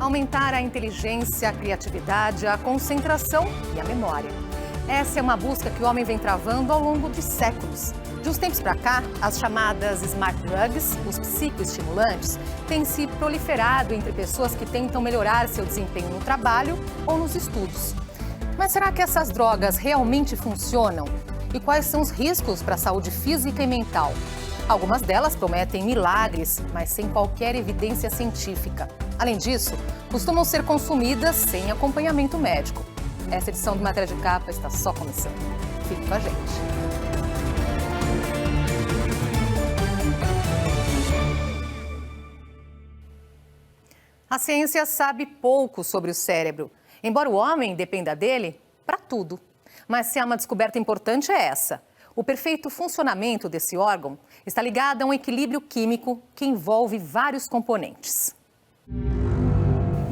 aumentar a inteligência, a criatividade, a concentração e a memória. Essa é uma busca que o homem vem travando ao longo de séculos. De uns tempos para cá, as chamadas smart drugs, os psicoestimulantes, têm se proliferado entre pessoas que tentam melhorar seu desempenho no trabalho ou nos estudos. Mas será que essas drogas realmente funcionam? E quais são os riscos para a saúde física e mental? Algumas delas prometem milagres, mas sem qualquer evidência científica. Além disso, costumam ser consumidas sem acompanhamento médico. Essa edição do Matéria de Capa está só começando. Fique com a gente. A ciência sabe pouco sobre o cérebro, embora o homem dependa dele para tudo. Mas se há uma descoberta importante é essa. O perfeito funcionamento desse órgão está ligado a um equilíbrio químico que envolve vários componentes.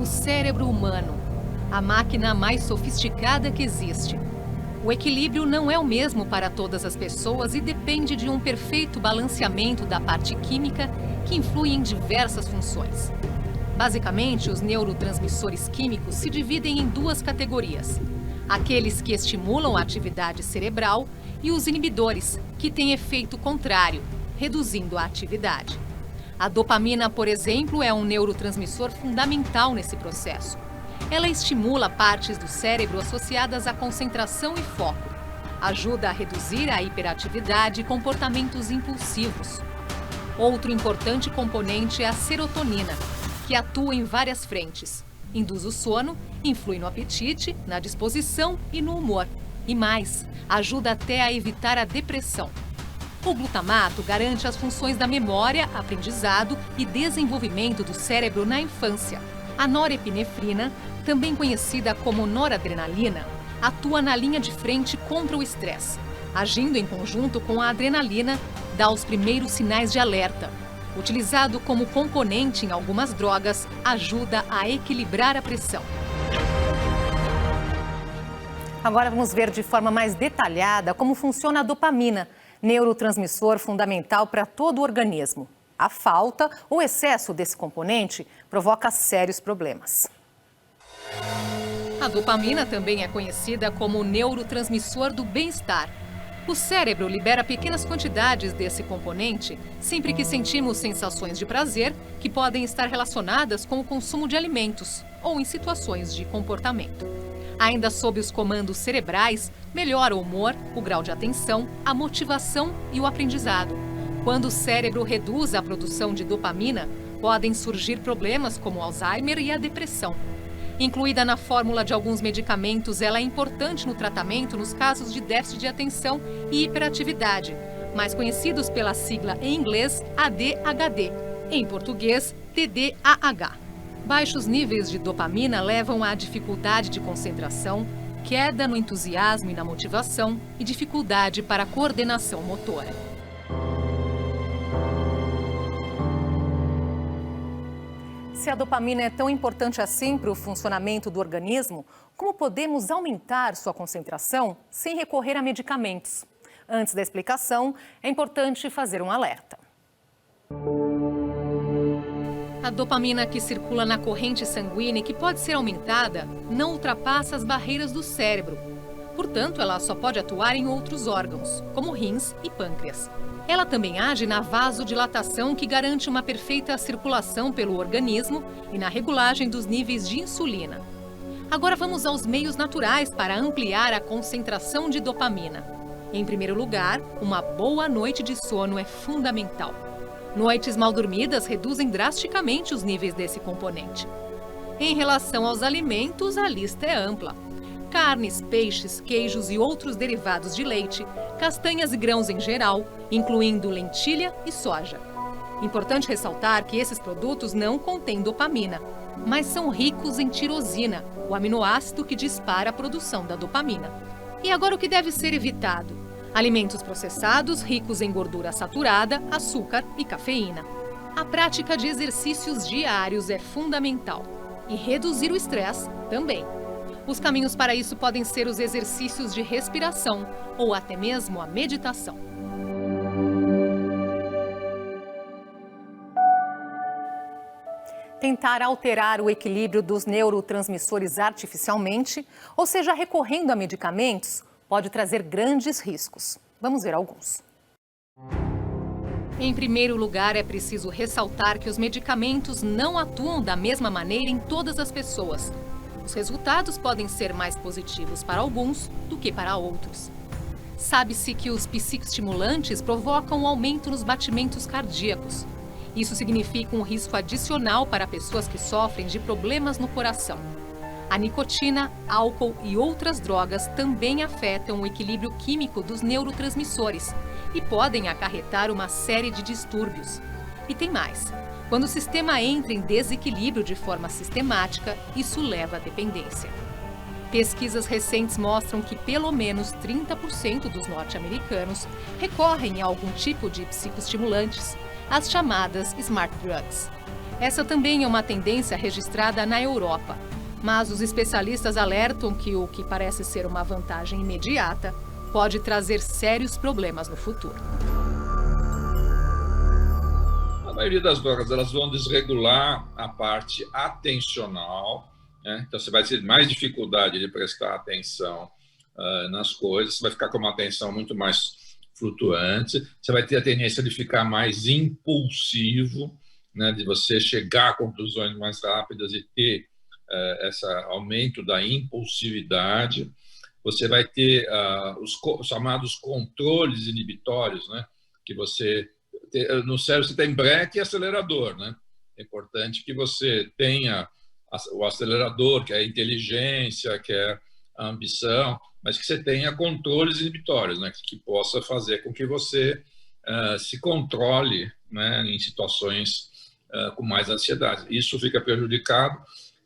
O cérebro humano, a máquina mais sofisticada que existe. O equilíbrio não é o mesmo para todas as pessoas e depende de um perfeito balanceamento da parte química que influi em diversas funções. Basicamente, os neurotransmissores químicos se dividem em duas categorias: aqueles que estimulam a atividade cerebral e os inibidores, que têm efeito contrário, reduzindo a atividade. A dopamina, por exemplo, é um neurotransmissor fundamental nesse processo. Ela estimula partes do cérebro associadas à concentração e foco. Ajuda a reduzir a hiperatividade e comportamentos impulsivos. Outro importante componente é a serotonina, que atua em várias frentes. Induz o sono, influi no apetite, na disposição e no humor. E mais, ajuda até a evitar a depressão. O glutamato garante as funções da memória, aprendizado e desenvolvimento do cérebro na infância. A norepinefrina, também conhecida como noradrenalina, atua na linha de frente contra o estresse. Agindo em conjunto com a adrenalina, dá os primeiros sinais de alerta. Utilizado como componente em algumas drogas, ajuda a equilibrar a pressão. Agora vamos ver de forma mais detalhada como funciona a dopamina, neurotransmissor fundamental para todo o organismo. A falta ou excesso desse componente provoca sérios problemas. A dopamina também é conhecida como neurotransmissor do bem-estar. O cérebro libera pequenas quantidades desse componente sempre que sentimos sensações de prazer que podem estar relacionadas com o consumo de alimentos ou em situações de comportamento. Ainda sob os comandos cerebrais, melhora o humor, o grau de atenção, a motivação e o aprendizado. Quando o cérebro reduz a produção de dopamina, podem surgir problemas como Alzheimer e a depressão. Incluída na fórmula de alguns medicamentos, ela é importante no tratamento nos casos de déficit de atenção e hiperatividade, mais conhecidos pela sigla em inglês ADHD, em português TDAH. Baixos níveis de dopamina levam à dificuldade de concentração, queda no entusiasmo e na motivação e dificuldade para a coordenação motora. Se a dopamina é tão importante assim para o funcionamento do organismo, como podemos aumentar sua concentração sem recorrer a medicamentos? Antes da explicação, é importante fazer um alerta. A dopamina que circula na corrente sanguínea e que pode ser aumentada não ultrapassa as barreiras do cérebro. Portanto, ela só pode atuar em outros órgãos, como rins e pâncreas. Ela também age na vasodilatação, que garante uma perfeita circulação pelo organismo e na regulagem dos níveis de insulina. Agora vamos aos meios naturais para ampliar a concentração de dopamina. Em primeiro lugar, uma boa noite de sono é fundamental. Noites mal dormidas reduzem drasticamente os níveis desse componente. Em relação aos alimentos, a lista é ampla. Carnes, peixes, queijos e outros derivados de leite, castanhas e grãos em geral, incluindo lentilha e soja. Importante ressaltar que esses produtos não contêm dopamina, mas são ricos em tirosina, o aminoácido que dispara a produção da dopamina. E agora o que deve ser evitado? Alimentos processados ricos em gordura saturada, açúcar e cafeína. A prática de exercícios diários é fundamental. E reduzir o estresse também. Os caminhos para isso podem ser os exercícios de respiração ou até mesmo a meditação. Tentar alterar o equilíbrio dos neurotransmissores artificialmente, ou seja, recorrendo a medicamentos, pode trazer grandes riscos. Vamos ver alguns. Em primeiro lugar, é preciso ressaltar que os medicamentos não atuam da mesma maneira em todas as pessoas. Os resultados podem ser mais positivos para alguns do que para outros. Sabe-se que os psicoestimulantes provocam um aumento nos batimentos cardíacos. Isso significa um risco adicional para pessoas que sofrem de problemas no coração. A nicotina, álcool e outras drogas também afetam o equilíbrio químico dos neurotransmissores e podem acarretar uma série de distúrbios. E tem mais. Quando o sistema entra em desequilíbrio de forma sistemática, isso leva à dependência. Pesquisas recentes mostram que pelo menos 30% dos norte-americanos recorrem a algum tipo de psicoestimulantes, as chamadas smart drugs. Essa também é uma tendência registrada na Europa, mas os especialistas alertam que o que parece ser uma vantagem imediata pode trazer sérios problemas no futuro. A maioria das drogas elas vão desregular a parte atencional, né? Então você vai ter mais dificuldade de prestar atenção nas coisas, você vai ficar com uma atenção muito mais flutuante, você vai ter a tendência de ficar mais impulsivo, né? De você chegar a conclusões mais rápidas e ter esse aumento da impulsividade. Você vai ter os chamados controles inibitórios, né? Que você no cérebro você tem breque e acelerador, né? É importante que você tenha o acelerador, que é a inteligência, que é a ambição, mas que você tenha controles inibitórios, né? Que possa fazer com que você se controle, né? Em situações com mais ansiedade. Isso fica prejudicado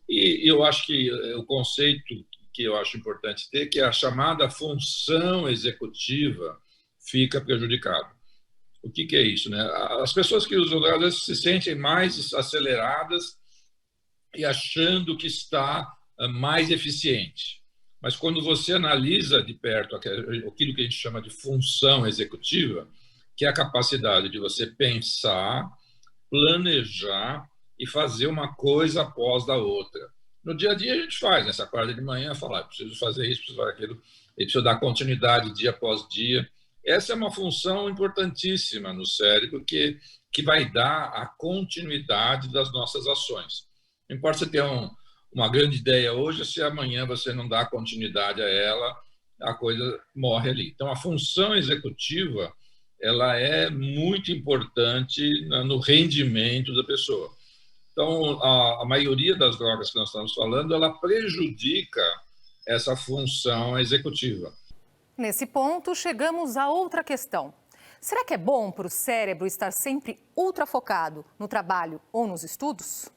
e eu acho que o conceito que eu acho importante ter, que é a chamada função executiva, fica prejudicado. O que é isso, né? As pessoas que usam drogas se sentem mais aceleradas e achando que está mais eficiente. Mas quando você analisa de perto aquilo que a gente chama de função executiva, que é a capacidade de você pensar, planejar e fazer uma coisa após a outra. No dia a dia a gente faz, nessa parte de manhã, falar, preciso fazer isso, preciso fazer aquilo, e preciso dar continuidade dia após dia. Essa é uma função importantíssima no cérebro que vai dar a continuidade das nossas ações. Não importa você ter uma grande ideia hoje, se amanhã você não dá continuidade a ela, a coisa morre ali. Então, a função executiva ela é muito importante no rendimento da pessoa. Então, a maioria das drogas que nós estamos falando, ela prejudica essa função executiva. Nesse ponto, chegamos a outra questão. Será que é bom para o cérebro estar sempre ultra focado no trabalho ou nos estudos?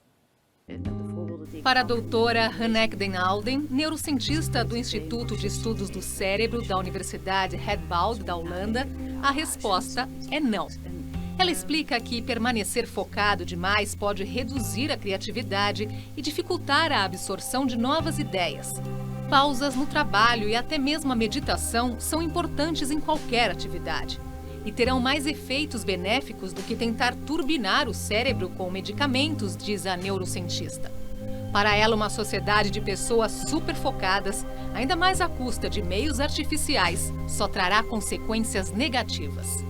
Para a doutora Hanneke den Alden, neurocientista do Instituto de Estudos do Cérebro da Universidade Radboud, da Holanda, a resposta é não. Ela explica que permanecer focado demais pode reduzir a criatividade e dificultar a absorção de novas ideias. Pausas no trabalho e até mesmo a meditação são importantes em qualquer atividade e terão mais efeitos benéficos do que tentar turbinar o cérebro com medicamentos, diz a neurocientista. Para ela, uma sociedade de pessoas super focadas, ainda mais à custa de meios artificiais, só trará consequências negativas.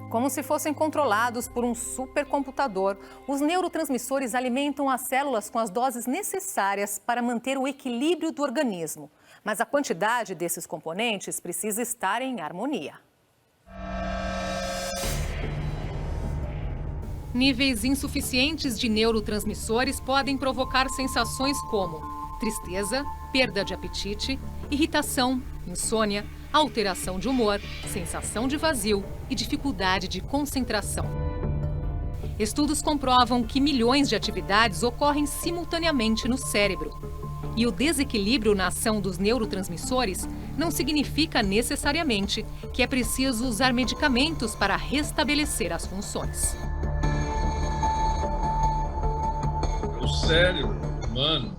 Como se fossem controlados por um supercomputador, os neurotransmissores alimentam as células com as doses necessárias para manter o equilíbrio do organismo. Mas a quantidade desses componentes precisa estar em harmonia. Níveis insuficientes de neurotransmissores podem provocar sensações como tristeza, perda de apetite, irritação, insônia, alteração de humor, sensação de vazio e dificuldade de concentração. Estudos comprovam que milhões de atividades ocorrem simultaneamente no cérebro. E o desequilíbrio na ação dos neurotransmissores não significa necessariamente que é preciso usar medicamentos para restabelecer as funções. O cérebro humano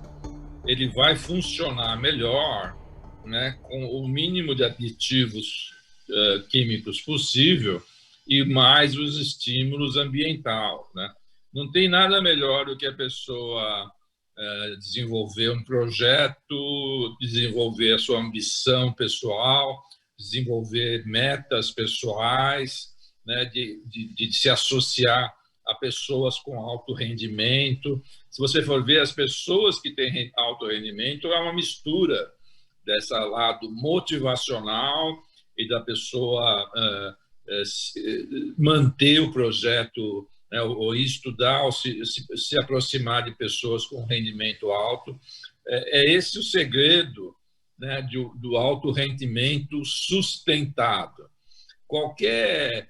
ele vai funcionar melhor, né, com o mínimo de aditivos químicos possível e mais os estímulos ambientais, né? Não tem nada melhor do que a pessoa desenvolver um projeto, desenvolver a sua ambição pessoal, desenvolver metas pessoais, né, de se associar a pessoas com alto rendimento. Se você for ver, as pessoas que têm alto rendimento é uma mistura desse lado motivacional e da pessoa manter o projeto, né, ou estudar, ou se aproximar de pessoas com rendimento alto. É esse o segredo, né, do alto rendimento sustentado. Qualquer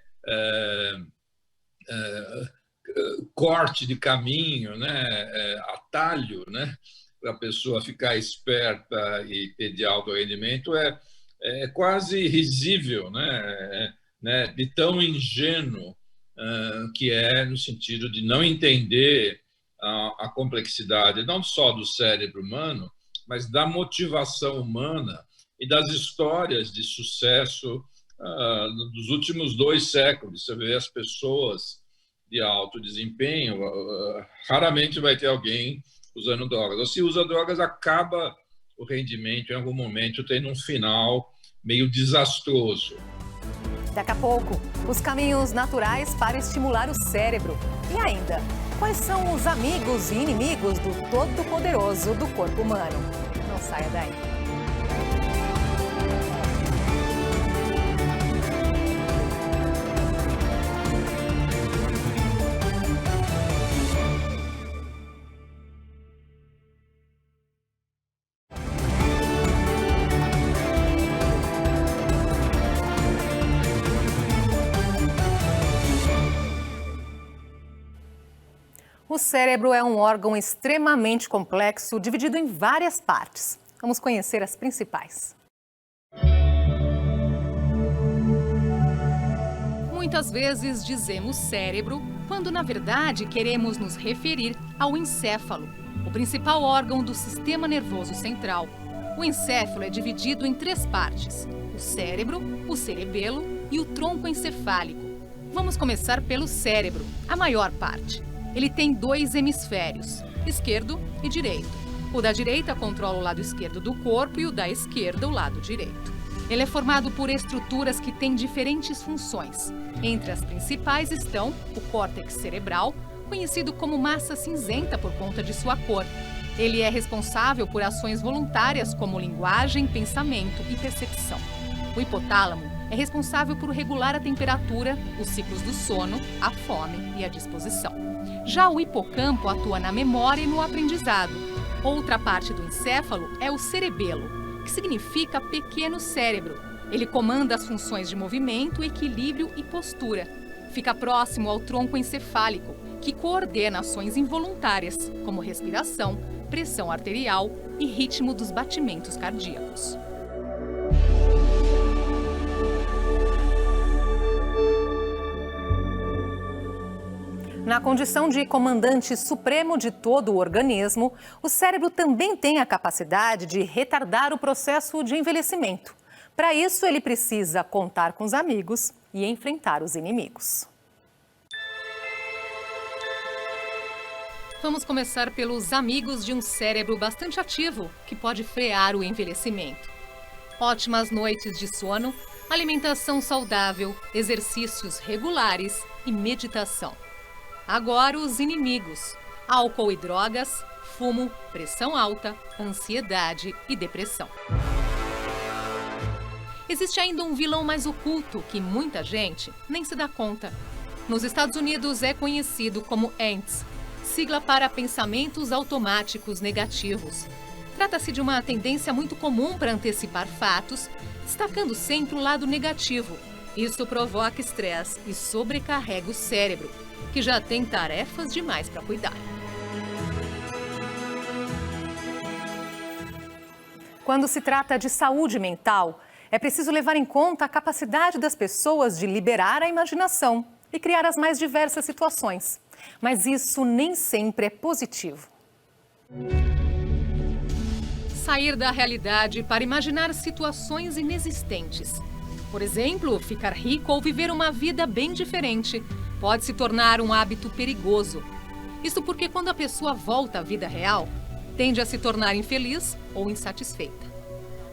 corte de caminho, né, atalho, né, para a pessoa ficar esperta e ter de alto rendimento é quase risível, né, de tão ingênuo que é, no sentido de não entender a complexidade não só do cérebro humano, mas da motivação humana e das histórias de sucesso dos últimos 2 séculos. Você vê as pessoas de alto desempenho, raramente vai ter alguém usando drogas. Ou se usa drogas, acaba o rendimento em algum momento tendo um final meio desastroso. Daqui a pouco, os caminhos naturais para estimular o cérebro. E ainda, quais são os amigos e inimigos do Todo-Poderoso do corpo humano? Não saia daí. O cérebro é um órgão extremamente complexo, dividido em várias partes. Vamos conhecer as principais. Muitas vezes dizemos cérebro, quando na verdade queremos nos referir ao encéfalo, o principal órgão do sistema nervoso central. O encéfalo é dividido em 3 partes: o cérebro, o cerebelo e o tronco encefálico. Vamos começar pelo cérebro, a maior parte. Ele tem 2 hemisférios, esquerdo e direito. O da direita controla o lado esquerdo do corpo e o da esquerda o lado direito. Ele é formado por estruturas que têm diferentes funções. Entre as principais estão o córtex cerebral, conhecido como massa cinzenta por conta de sua cor. Ele é responsável por ações voluntárias como linguagem, pensamento e percepção. O hipotálamo é responsável por regular a temperatura, os ciclos do sono, a fome e a disposição. Já o hipocampo atua na memória e no aprendizado. Outra parte do encéfalo é o cerebelo, que significa pequeno cérebro. Ele comanda as funções de movimento, equilíbrio e postura. Fica próximo ao tronco encefálico, que coordena ações involuntárias, como respiração, pressão arterial e ritmo dos batimentos cardíacos. Na condição de comandante supremo de todo o organismo, o cérebro também tem a capacidade de retardar o processo de envelhecimento. Para isso, ele precisa contar com os amigos e enfrentar os inimigos. Vamos começar pelos amigos de um cérebro bastante ativo, que pode frear o envelhecimento. Ótimas noites de sono, alimentação saudável, exercícios regulares e meditação. Agora os inimigos: álcool e drogas, fumo, pressão alta, ansiedade e depressão. Existe ainda um vilão mais oculto que muita gente nem se dá conta. Nos Estados Unidos é conhecido como ANTS, sigla para pensamentos automáticos negativos. Trata-se de uma tendência muito comum para antecipar fatos, destacando sempre o lado negativo. Isso provoca estresse e sobrecarrega o cérebro, que já tem tarefas demais para cuidar. Quando se trata de saúde mental, é preciso levar em conta a capacidade das pessoas de liberar a imaginação e criar as mais diversas situações. Mas isso nem sempre é positivo. Sair da realidade para imaginar situações inexistentes. Por exemplo, ficar rico ou viver uma vida bem diferente pode se tornar um hábito perigoso. Isso porque quando a pessoa volta à vida real, tende a se tornar infeliz ou insatisfeita.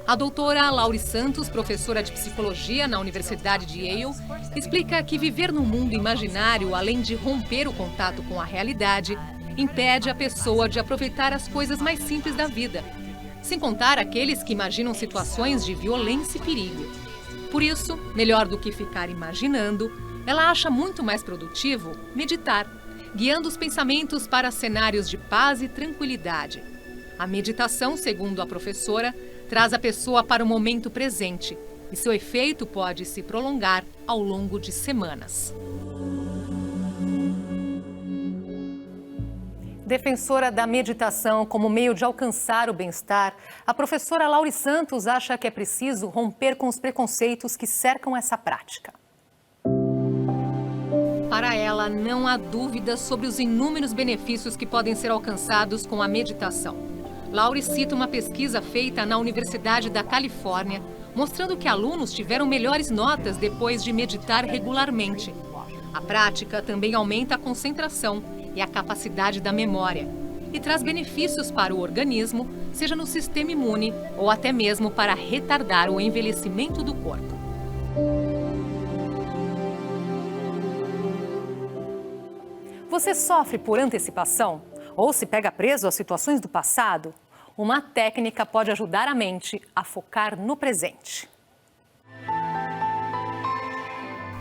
A doutora Laury Santos, professora de psicologia na Universidade de Yale, explica que viver num mundo imaginário, além de romper o contato com a realidade, impede a pessoa de aproveitar as coisas mais simples da vida, sem contar aqueles que imaginam situações de violência e perigo. Por isso, melhor do que ficar imaginando, ela acha muito mais produtivo meditar, guiando os pensamentos para cenários de paz e tranquilidade. A meditação, segundo a professora, traz a pessoa para o momento presente e seu efeito pode se prolongar ao longo de semanas. Defensora da meditação como meio de alcançar o bem-estar, a professora Laury Santos acha que é preciso romper com os preconceitos que cercam essa prática. Para ela, não há dúvidas sobre os inúmeros benefícios que podem ser alcançados com a meditação. Laury cita uma pesquisa feita na Universidade da Califórnia, mostrando que alunos tiveram melhores notas depois de meditar regularmente. A prática também aumenta a concentração e a capacidade da memória e traz benefícios para o organismo, seja no sistema imune ou até mesmo para retardar o envelhecimento do corpo. Você sofre por antecipação? Ou se pega preso às situações do passado? Uma técnica pode ajudar a mente a focar no presente.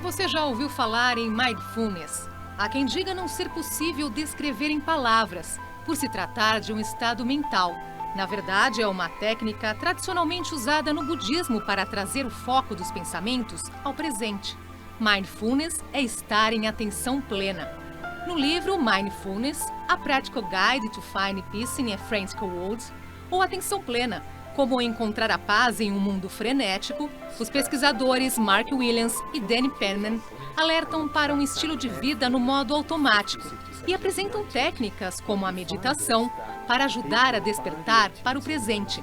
Você já ouviu falar em mindfulness? Há quem diga não ser possível descrever em palavras, por se tratar de um estado mental. Na verdade, é uma técnica tradicionalmente usada no budismo para trazer o foco dos pensamentos ao presente. Mindfulness é estar em atenção plena. No livro Mindfulness, A Practical Guide to Find Peace in a Frantic World, ou Atenção Plena, como encontrar a paz em um mundo frenético, os pesquisadores Mark Williams e Danny Penman alertam para um estilo de vida no modo automático e apresentam técnicas como a meditação para ajudar a despertar para o presente.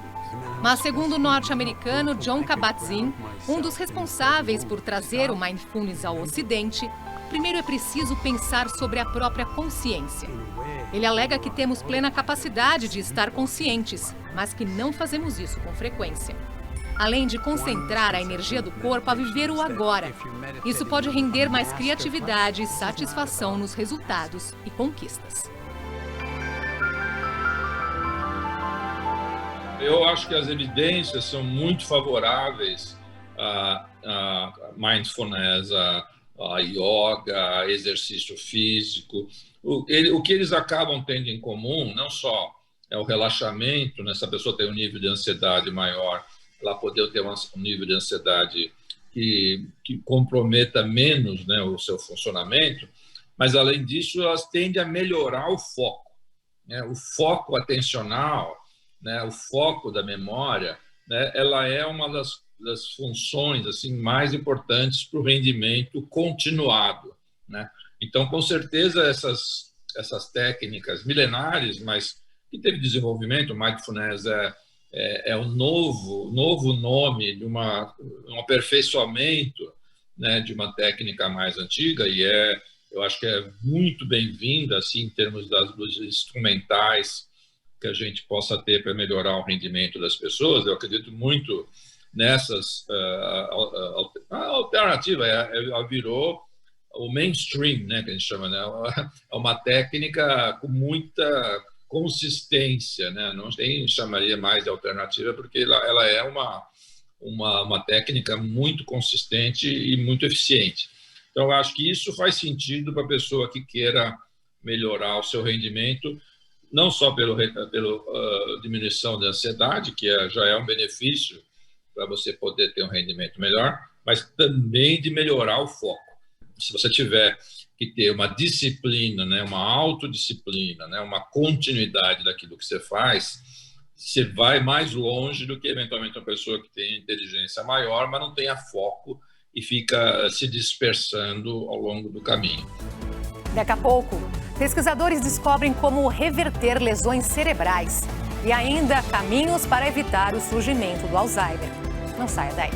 Mas segundo o norte-americano Jon Kabat-Zinn, um dos responsáveis por trazer o Mindfulness ao Ocidente, primeiro é preciso pensar sobre a própria consciência. Ele alega que temos plena capacidade de estar conscientes, mas que não fazemos isso com frequência. Além de concentrar a energia do corpo a viver o agora. Isso pode render mais criatividade e satisfação nos resultados e conquistas. Eu acho que as evidências são muito favoráveis a mindfulness, a yoga, a exercício físico. O que eles acabam tendo em comum, não só é o relaxamento, né? Se a pessoa tem um nível de ansiedade maior, ela poder ter um nível de ansiedade que comprometa menos, né, o seu funcionamento, mas, além disso, elas tendem a melhorar o foco, né? O foco atencional, né, o foco da memória, né, ela é uma das funções assim, mais importantes para o rendimento continuado, né? Então, com certeza, essas técnicas milenares, mas que teve desenvolvimento, o mindfulness é um novo nome de um aperfeiçoamento, né, de uma técnica mais antiga, e eu acho que é muito bem-vinda assim, em termos dos instrumentais que a gente possa ter para melhorar o rendimento das pessoas. Eu acredito muito nessas a alternativa, ela virou o mainstream, né, que a gente chama, né? É uma técnica com muita consistência, né? Não chamaria mais de alternativa, porque ela é uma técnica muito consistente e muito eficiente. Então, eu acho que isso faz sentido para a pessoa que queira melhorar o seu rendimento, não só pela diminuição da ansiedade, que já é um benefício para você poder ter um rendimento melhor, mas também de melhorar o foco. Se você tiver que ter uma disciplina, né, uma autodisciplina, né, uma continuidade daquilo que você faz, você vai mais longe do que, eventualmente, uma pessoa que tem inteligência maior, mas não tenha foco e fica se dispersando ao longo do caminho. Daqui a pouco, pesquisadores descobrem como reverter lesões cerebrais e ainda caminhos para evitar o surgimento do Alzheimer. Não saia daí.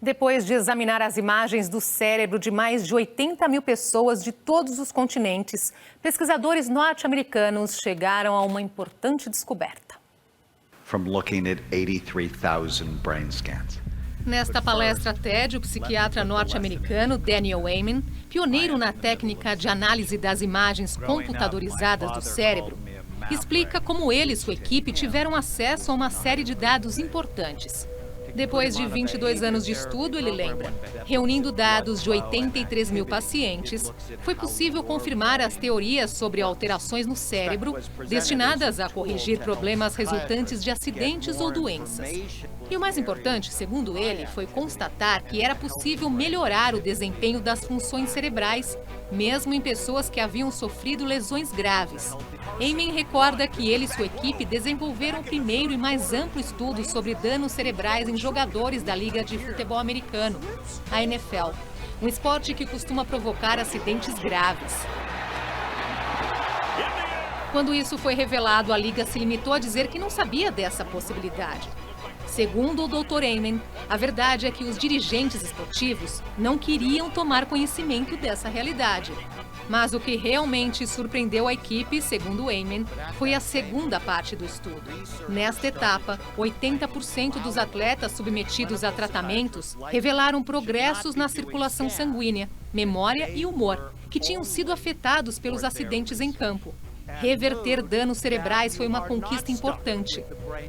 Depois de examinar as imagens do cérebro de mais de 80 mil pessoas de todos os continentes, pesquisadores norte-americanos chegaram a uma importante descoberta. From looking at 83,000 brain scans. Nesta palestra TED, o psiquiatra norte-americano Daniel Amen, pioneiro na técnica de análise das imagens computadorizadas do cérebro, explica como ele e sua equipe tiveram acesso a uma série de dados importantes. Depois de 22 anos de estudo, ele lembra, reunindo dados de 83 mil pacientes, foi possível confirmar as teorias sobre alterações no cérebro destinadas a corrigir problemas resultantes de acidentes ou doenças. E o mais importante, segundo ele, foi constatar que era possível melhorar o desempenho das funções cerebrais, mesmo em pessoas que haviam sofrido lesões graves. Amen recorda que ele e sua equipe desenvolveram o primeiro e mais amplo estudo sobre danos cerebrais em jogadores da Liga de Futebol Americano, a NFL, um esporte que costuma provocar acidentes graves. Quando isso foi revelado, a Liga se limitou a dizer que não sabia dessa possibilidade. Segundo o Dr. Amen, a verdade é que os dirigentes esportivos não queriam tomar conhecimento dessa realidade. Mas o que realmente surpreendeu a equipe, segundo Amen, foi a segunda parte do estudo. Nesta etapa, 80% dos atletas submetidos a tratamentos revelaram progressos na circulação sanguínea, memória e humor, que tinham sido afetados pelos acidentes em campo. Reverter danos cerebrais foi uma conquista importante.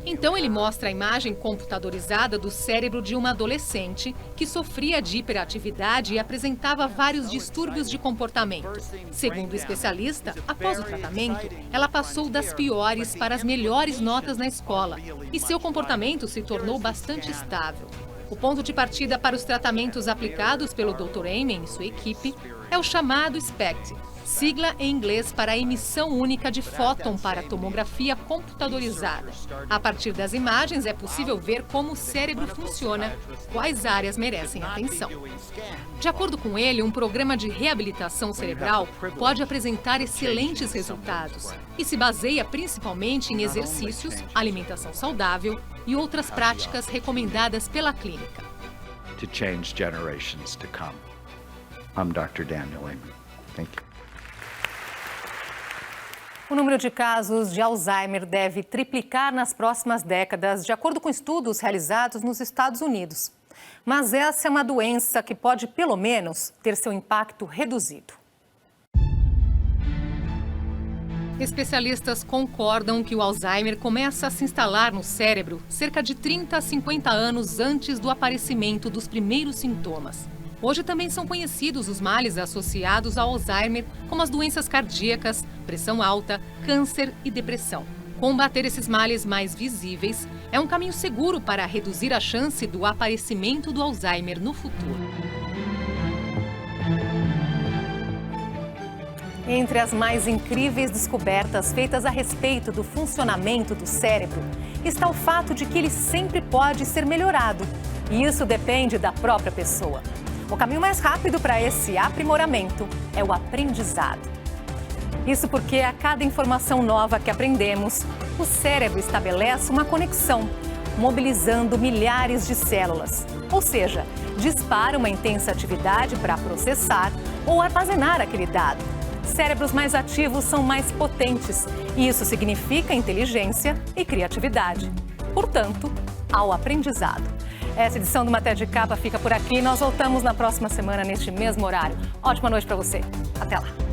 Então ele mostra a imagem computadorizada do cérebro de uma adolescente que sofria de hiperatividade e apresentava vários distúrbios de comportamento. Segundo o especialista, após o tratamento, ela passou das piores para as melhores notas na escola e seu comportamento se tornou bastante estável. O ponto de partida para os tratamentos aplicados pelo Dr. Amen e sua equipe é o chamado SPECT, sigla em inglês para a emissão única de fóton para tomografia computadorizada. A partir das imagens é possível ver como o cérebro funciona, quais áreas merecem atenção. De acordo com ele, um programa de reabilitação cerebral pode apresentar excelentes resultados e se baseia principalmente em exercícios, alimentação saudável e outras práticas recomendadas pela clínica. To change generations to come. I'm Dr. Daniel Amen. Thank you. O número de casos de Alzheimer deve triplicar nas próximas décadas, de acordo com estudos realizados nos Estados Unidos. Mas essa é uma doença que pode, pelo menos, ter seu impacto reduzido. Especialistas concordam que o Alzheimer começa a se instalar no cérebro cerca de 30 a 50 anos antes do aparecimento dos primeiros sintomas. Hoje também são conhecidos os males associados ao Alzheimer, como as doenças cardíacas, pressão alta, câncer e depressão. Combater esses males mais visíveis é um caminho seguro para reduzir a chance do aparecimento do Alzheimer no futuro. Entre as mais incríveis descobertas feitas a respeito do funcionamento do cérebro está o fato de que ele sempre pode ser melhorado. E isso depende da própria pessoa. O caminho mais rápido para esse aprimoramento é o aprendizado. Isso porque a cada informação nova que aprendemos, o cérebro estabelece uma conexão, mobilizando milhares de células. Ou seja, dispara uma intensa atividade para processar ou armazenar aquele dado. Cérebros mais ativos são mais potentes e isso significa inteligência e criatividade. Portanto, ao aprendizado. Essa edição do Maté de Capa fica por aqui. Nós voltamos na próxima semana, neste mesmo horário. Ótima noite para você. Até lá.